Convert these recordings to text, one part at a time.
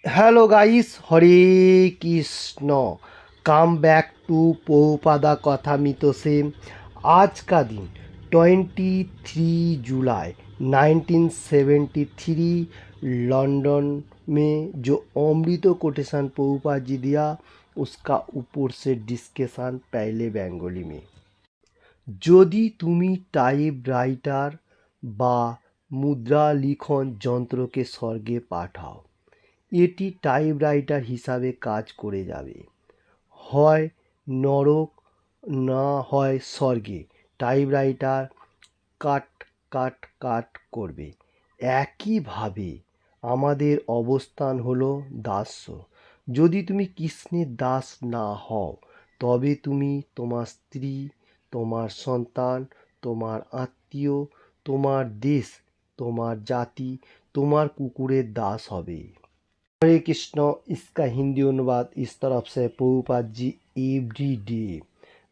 Hello guys, Hare Krishna. Come back to पौपादा कथामितो से। आज का दिन 23 जुलाई 1973 लंदन में जो अमृत कोटेशन पौपाद जी दिया उसका ऊपर से डिस्कशन पहले बेंगली में। যদি তুমি টাইপরাইটার বা মুদ্রা লিখন যন্ত্রকে স্বর্গে পাঠাও, এটি টাইপরাইটার হিসাবে কাজ করে যাবে, হয় নরক না হয় স্বর্গে। টাইপরাইটার কাট কাট কাট করবে। একইভাবে আমাদের অবস্থান হলো দাস্য। যদি তুমি কৃষ্ণের দাস না হও তবে তুমি তোমার স্ত্রী, তোমার সন্তান, তোমার আত্মীয়, তোমার দেশ, তোমার জাতি, তোমার কুকুরের दास হবে। हरे कृष्ण। इसका हिंदी अनुवाद इस तरफ से प्रभुपाद जी एवरी डे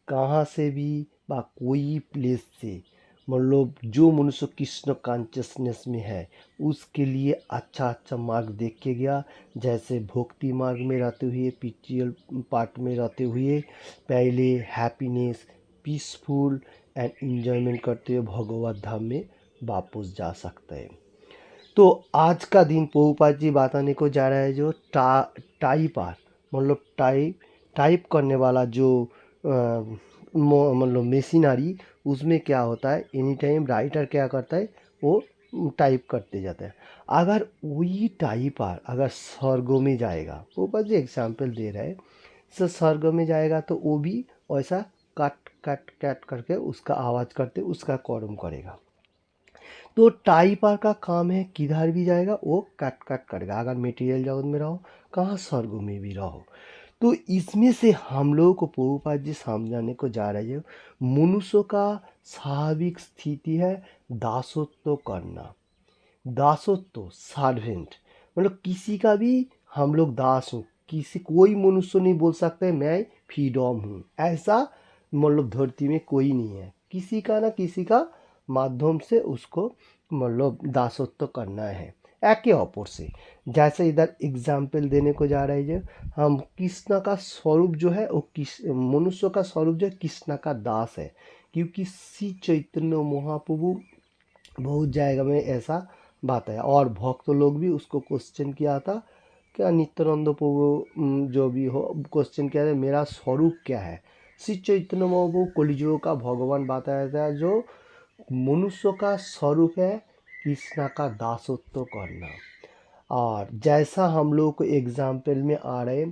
कहाँ से भी बा कोई प्लेस से, मतलब जो मनुष्य कृष्ण कॉन्शियसनेस में है उसके लिए अच्छा अच्छा मार्ग देख के गया। जैसे भक्ति मार्ग में रहते हुए, स्पिरिचुअल पार्ट में रहते हुए पहले हैप्पीनेस, पीसफुल एंड इंजॉयमेंट करते हुए भगवत धाम में वापस जा सकते हैं। तो आज का दिन प्रभुपाद जी बताने को जा रहा है जो टाइपर, मतलब टाइप करने वाला जो मतलब मशीनरी, उसमें क्या होता है, एनी टाइम राइटर क्या करता है, वो टाइप करते जाता है। अगर वही टाइपर अगर स्वर्ग में जाएगा, प्रभुपाद जी एग्जाम्पल दे रहे हैं, स्वर्ग में जाएगा तो वो भी वैसा कट कट कट करके उसका आवाज़ करते उसका कर्म करेगा। तो टाइपर का काम है किधर भी जाएगा वो कट कट करेगा। अगर मटेरियल जगत में रहो, कहाँ स्वर्ग में भी रहो। तो इसमें से हम लोगों को प्रभुपाद जी समझाने को जा रहे हैं, मनुष्य का स्वाभाविक स्थिति है दासत्व करना। दासत्व, सर्वेंट, मतलब किसी का भी हम लोग दास हूँ। किसी कोई मनुष्य नहीं बोल सकते मैं फ्रीडम हूँ, ऐसा मतलब धरती में कोई नहीं है। किसी का ना किसी का माध्यम से उसको मतलब दासत्व करना है एके अपर से। जैसे इधर एग्जाम्पल देने को जा रहे हैं, हम कृष्ण का स्वरूप जो है वो मनुष्य का स्वरूप जो है कृष्ण का दास है। क्योंकि श्री चैतन्य महाप्रभु बहुत जगह में ऐसा बात है, और भक्त लोग भी उसको क्वेश्चन किया था, क्या नित्यानंद प्रभु जो भी हो क्वेश्चन किया था मेरा स्वरूप क्या है। श्री चैतन्य महाप्रभु कलिजुग का भगवान बताया था जो मनुष्य का स्वरूप है कृष्णा का दासत्व करना। और जैसा हम लोग को एग्जाम्पल में आ रहे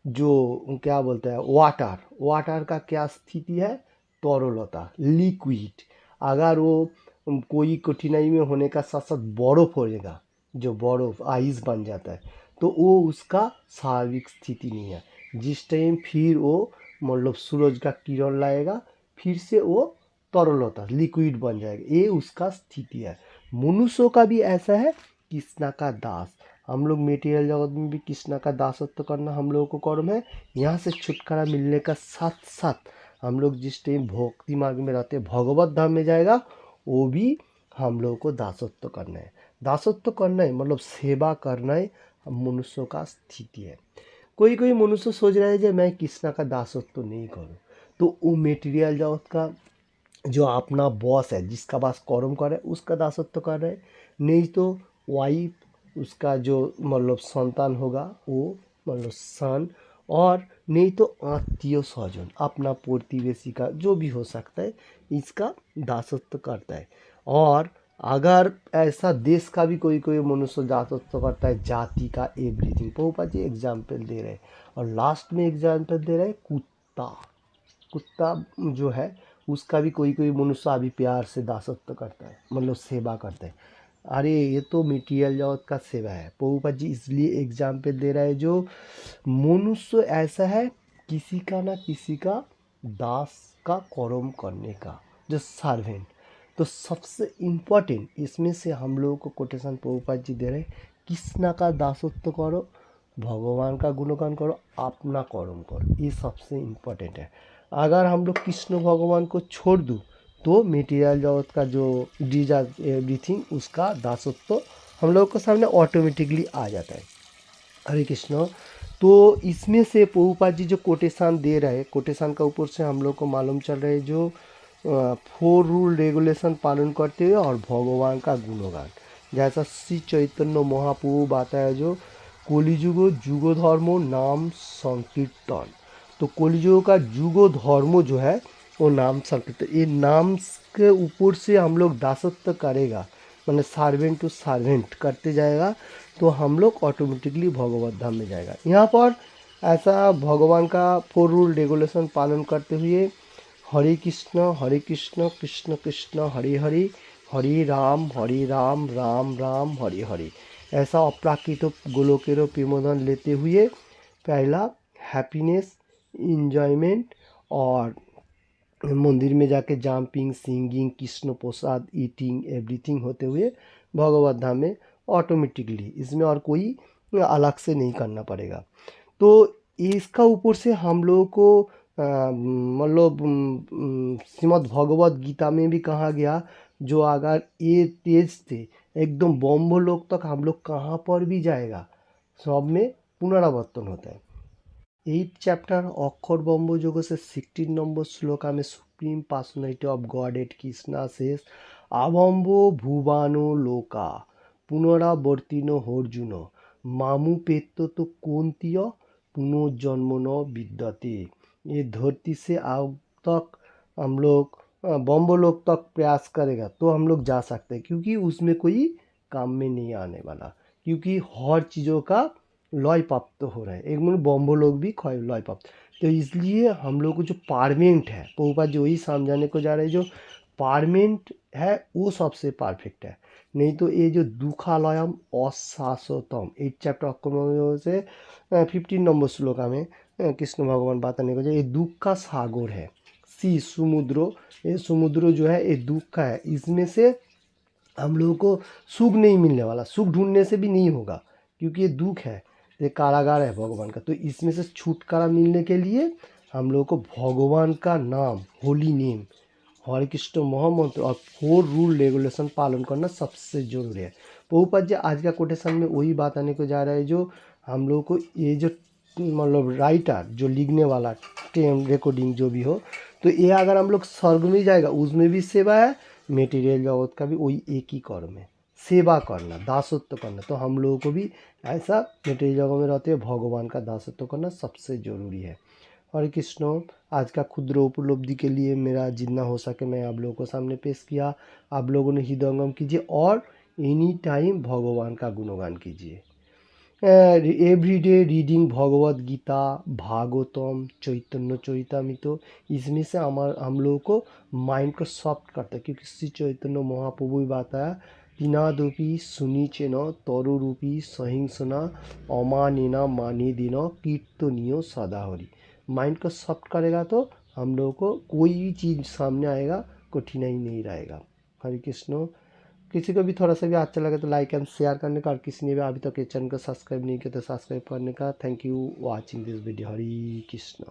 जो क्या बोलते हैं वाटर, वाटर का क्या स्थिति है, तरलता, लिक्विड। अगर वो कोई कठिनाई में होने का साथ साथ बर्फ़ होएगा, जो बर्फ़ आइस बन जाता है, तो वो उसका स्वाभाविक स्थिति नहीं है। जिस टाइम फिर वो मतलब सूरज का किरण लाएगा फिर से वो तरलता लिक्विड बन जाएगा, ये उसका स्थिति है। मनुष्यों का भी ऐसा है, कृष्णा का दास। हम लोग मेटेरियल जगत में भी कृष्णा का दासत्व करना हम लोगों को कर्म है। यहाँ से छुटकारा मिलने का साथ साथ हम लोग जिस टाइम भक्ति मार्ग में रहते हैं भगवत धाम में जाएगा, वो भी हम लोगों को दासत्व करना है। दासत्व करना है मतलब सेवा करना है, मनुष्यों का स्थिति है। कोई कोई मनुष्य सोच रहा है कि मैं कृष्णा का दासत्व नहीं करूँ, तो वो मेटेरियल जगत का जो अपना बॉस है जिसका पास कर्म कर रहा है उसका दासत्व कर रहा है। नहीं तो वाइफ, उसका जो मतलब संतान होगा वो मतलब सन, और नहीं तो आत्मीय स्वजन अपना प्रतिवेशी का जो भी हो सकता है इसका दासत्व करता है। और अगर ऐसा देश का भी कोई कोई मनुष्य दासत्व करता है, जाति का, एवरीथिंग। प्रभुपाद जी एग्जाम्पल दे रहे हैं और लास्ट में एग्जाम्पल दे रहे हैं कुत्ता। कुत्ता जो है उसका भी कोई कोई मनुष्य अभी प्यार से दासत्व करता है, मतलब सेवा करता है। अरे ये तो मटीरियल जगत का सेवा है। प्रभुपाद जी इसलिए एग्जाम्पल दे रहा है जो मनुष्य ऐसा है किसी का ना किसी का दास का कर्म करने का, जो सर्वेंट। तो सबसे इम्पोर्टेंट इसमें से हम लोगों को कोटेशन प्रभुपाद जी दे रहे हैं, कृष्णा का दासत्व करो, भगवान का गुणगान करो, अपना कर्म करो, ये सबसे इम्पोर्टेंट है। अगर हम लोग कृष्ण भगवान को छोड़ दूँ तो मटेरियल जगत का जो डिजायर एवरीथिंग उसका दासत्व हम लोगों के सामने ऑटोमेटिकली आ जाता है। हरे कृष्ण। तो इसमें से प्रभुपाद जी जो कोटेशन दे रहे हैं, कोटेशन का ऊपर से हम लोग को मालूम चल रहा है जो 4 रूल रेगुलेशन पालन करते हुए और भगवान का गुणगान, जैसा श्री चैतन्य महाप्रभु बताया जो कलिजुग जुगो धर्मो नाम संकीर्तन। तो कलिजुग का जुगो धर्म जो है वो नाम संकीर्तन, ये नाम के ऊपर से हम लोग दासत्व करेगा, मतलब सार्वेंट टू सार्वेंट करते जाएगा, तो हम लोग ऑटोमेटिकली भगवत धाम में जाएगा। यहाँ पर ऐसा भगवान का 4 रूल रेगुलेशन पालन करते हुए हरे कृष्ण कृष्ण कृष्ण हरे हरे, हरे राम राम राम हरे हरे, ऐसा अप्राकृत गोलोकेरो प्रेमोदन लेते हुए पहला हैप्पीनेस, इंजॉयमेंट और मंदिर में जाके jumping, singing, Krishna Prasad, eating, everything होते हुए भगवत धाम में ऑटोमेटिकली, इसमें और कोई अलग से नहीं करना पड़ेगा। तो इसका ऊपर से हम लोगों को मतलब श्रीमद् भगवत गीता में भी कहा गया जो अगर ये तेज से एकदम बम्बो लोक तक हम लोग कहाँ पर भी जाएगा, सब में पुनरावर्तन होता है। 8 चैप्टर अक्षर ब्रह्म যোগ से 16 নম্বর শ্লোকা में supreme personality of Godhead Krishna शेष আবম্ব ভুবানো লোকা পুনরাবর্তিনো अर्जुन मामू पेत्तो तो कौंतीय पुनर्जन्म न विद्यते। ये धरती से अब तक हम लोग बम्बलोक तक प्रयास करेगा तो हम लोग जा सकते हैं, क्योंकि उसमें कोई काम में नहीं आने वाला, क्योंकि हर चीज़ों का लय प्राप्त हो रहा है, एक मतलब बॉम्बो लोग भी लय प्राप्त। तो इसलिए हम लोग को जो पारमेंट है, प्रभुपाद जी वही समझाने को जा रहे हैं, जो पारमेंट है वो सबसे परफेक्ट है। नहीं तो ये जो दुखालयम अशाश्वतम 8 चैप्टर अक्कम से 15 नंबर श्लोका में कृष्ण भगवान बताने को, ये दुख का सागर है, सी समुद्र, ये समुद्र जो है ये दुख का है, इसमें से हम लोगों को सुख नहीं मिलने वाला, सुख ढूंढने से भी नहीं होगा, क्योंकि ये दुख है, ये कारागार है भगवान का। तो इसमें से छुटकारा मिलने के लिए हम लोग को भगवान का नाम, होली नेम, हरे कृष्ण महामंत्र और 4 रूल रेगुलेशन पालन करना सबसे जरूरी है। प्रभुपाद जी आज का कोटेशन में वही बात आने को जा रहा है, जो हम लोग को ये जो मतलब राइटर जो लिखने वाला टेम रिकॉर्डिंग जो भी हो, तो ये अगर हम लोग स्वर्ग में जाएगा उसमें भी सेवा है, मेटीरियल जगत का भी वही एक ही कर्म है, सेवा करना, दासत्व करना। तो हम लोगों को भी ऐसा मेटीरियल जगत में रहते हुए भगवान का दासत्व करना सबसे ज़रूरी है। हरे कृष्ण। आज का क्षुद्र उपलब्धि के लिए मेरा जितना हो सके मैं आप लोगों को सामने पेश किया। आप लोगों ने हृदयंगम कीजिए और एनी टाइम भगवान का गुणगान कीजिए। एवरीडे रीडिंग भगवत गीता, भागवतम, चैतन्य चरितामृत, इसमें से हम लोगों को माइंड को सॉफ्ट करता है, क्योंकि श्री चैतन्य महाप्रभु भी बताया तीनादपि सुनीचेन तरुरूपी सहिंसना अमानेना माने दिन कीर्तनीय सदाहरि। माइंड को सॉफ्ट करेगा तो हम लोगों को कोई भी चीज़ सामने आएगा कठिनाई नहीं रहेगा। हरे कृष्ण। किसी को भी थोड़ा सा भी अच्छा लगे तो लाइक एंड शेयर करने का, और किसी ने भी अभी तक ये चैनल को सब्सक्राइब नहीं किया तो सब्सक्राइब करने का। Thank you watching this video. Hare Krishna.